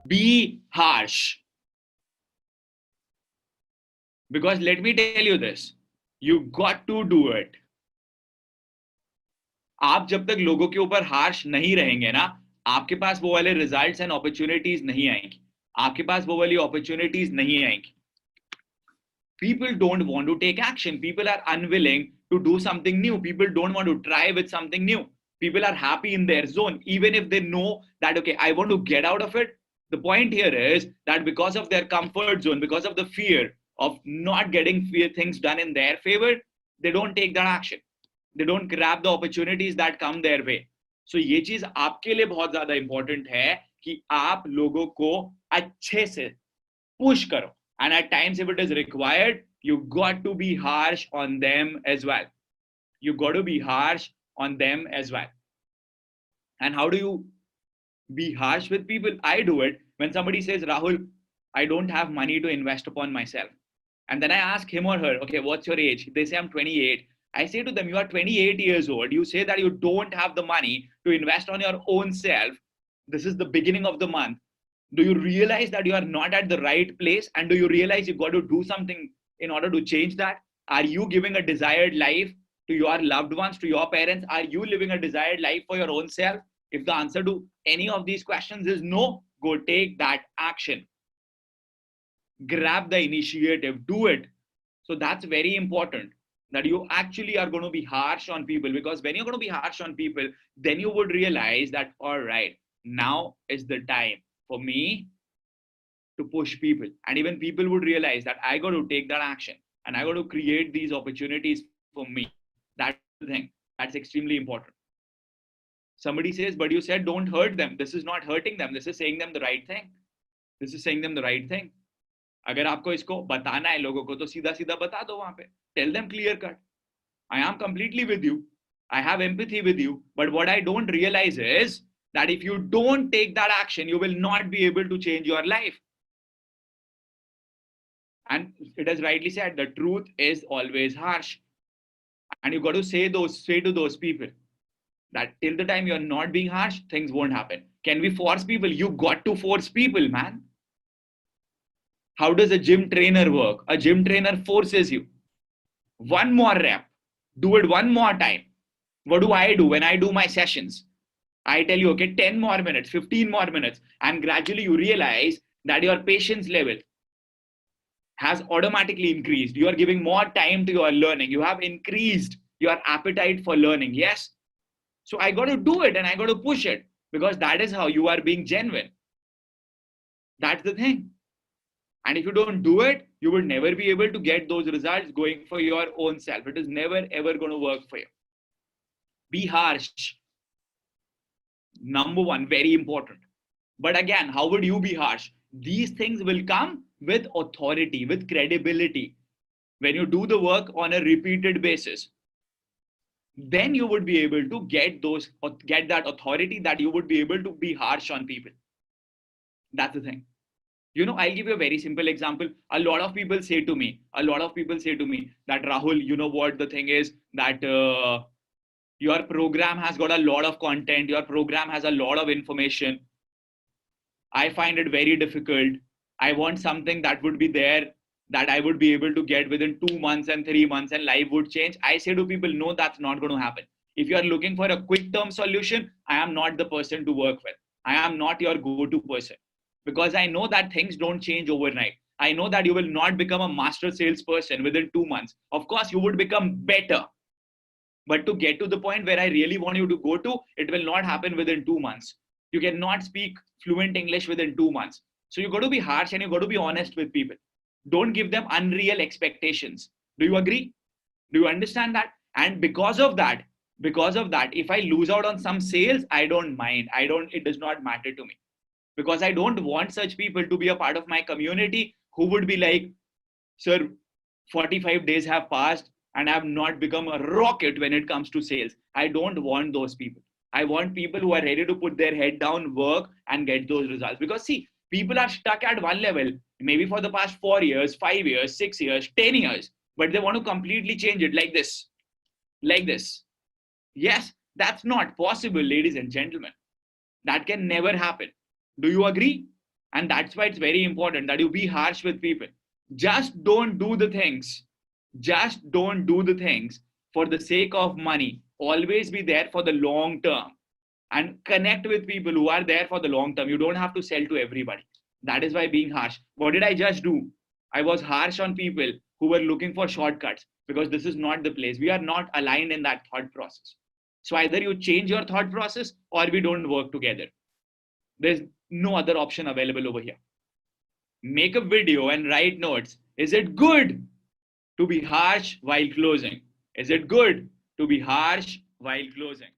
Be harsh. Because let me tell you this, you got to do it. आप जब तक लोगों के ऊपर हार्श नहीं रहेंगे ना, आपके पास वो वाले रिजल्ट्स एंड अपॉर्चुनिटीज नहीं आएंगी, आपके पास वो वाली अपॉर्चुनिटीज नहीं आएंगी. People don't want to take action. People are unwilling to do something new. People don't want to try with something new. People are happy in their zone, even if they know that, okay, I want to get out of it. The point here is that because of their comfort zone, because of the fear of not getting things done in their favor, they don't take that action. They don't grab the opportunities that come their way. So ये चीज आपके लिए बहुत ज्यादा important है कि आप लोगों को अच्छे से पुश करो. And at times, if it is required, you got to be harsh on them as well. You got to be harsh on them as well. And how do you be harsh with people? I do it when somebody says, Rahul, I don't have money to invest upon myself. And then I ask him or her, okay, what's your age? They say, I'm 28. I say to them, you are 28 years old. You say that you don't have the money to invest on your own self. This is the beginning of the month. Do you realize that you are not at the right place? And do you realize you got to do something in order to change that? Are you giving a desired life to your loved ones, to your parents? Are you living a desired life for your own self? If the answer to any of these questions is no, go take that action. Grab the initiative, do it. So that's very important, that you actually are going to be harsh on people, because when you're going to be harsh on people, then you would realize that, all right, now is the time for me to push people. And even people would realize that I got to take that action and I got to create these opportunities for me. That's the thing. That's extremely important. Somebody says, but you said don't hurt them. This is not hurting them. This is saying them the right thing. This is saying them the right thing. अगर आपको इसको बताना है लोगों को तो सीधा सीधा बता दो वहां पे. Tell them clear cut. I am completely with you. I have empathy with you. But what I don't realize is that if you don't take that action, you will not be able to change your life. And it is rightly said, the truth is always harsh. And you got to say to those people that till the time you're not being harsh, things won't happen. Can we force people? You got to force people, man. How does a gym trainer work? A gym trainer forces you. One more rep. Do it one more time. What do I do when I do my sessions? I tell you, okay, 10 more minutes, 15 more minutes. And gradually you realize that your patience level has automatically increased. You are giving more time to your learning. You have increased your appetite for learning. Yes. So I got to do it and I got to push it, because that is how you are being genuine. That's the thing. And if you don't do it, you will never be able to get those results going for your own self. It is never ever going to work for you. Be harsh. Number one, very important. But again, how would you be harsh? These things will come with authority, with credibility. When you do the work on a repeated basis, then you would be able to get that authority, that you would be able to be harsh on people. That's the thing. I'll give you a very simple example. A lot of people say to me that, Rahul, you know what the thing is, that your program has got a lot of content. Your program has a lot of information. I find it very difficult. I want something that would be there, that I would be able to get within 2 months and 3 months, and life would change. I say to people, no, that's not going to happen. If you are looking for a quick term solution, I am not the person to work with. I am not your go-to person, because I know that things don't change overnight. I know that you will not become a master salesperson within 2 months. Of course, you would become better. But to get to the point where I really want you to go to, it will not happen within 2 months. You cannot speak fluent English within 2 months. So you got to be harsh and you got to be honest with people. Don't give them unreal expectations. Do you agree? Do you understand that? And because of that, if I lose out on some sales, I don't mind. It does not matter to me, because I don't want such people to be a part of my community who would be like, sir, 45 days have passed and I have not become a rocket when it comes to sales. I don't want those people. I want people who are ready to put their head down, work, and get those results. Because see, people are stuck at one level, maybe for the past 4 years, 5 years, 6 years, 10 years, but they want to completely change it like this. Yes, that's not possible, ladies and gentlemen. That can never happen. Do you agree? And that's why it's very important that you be harsh with people. Just don't do the things. Just don't do the things for the sake of money. Always be there for the long term and connect with people who are there for the long term. You don't have to sell to everybody. That is why being harsh. What did I just do? I was harsh on people who were looking for shortcuts because this is not the place. We are not aligned in that thought process. So either you change your thought process or we don't work together. There's no other option available over here. Make a video and write notes. Is it good to be harsh while closing? Is it good to be harsh while closing?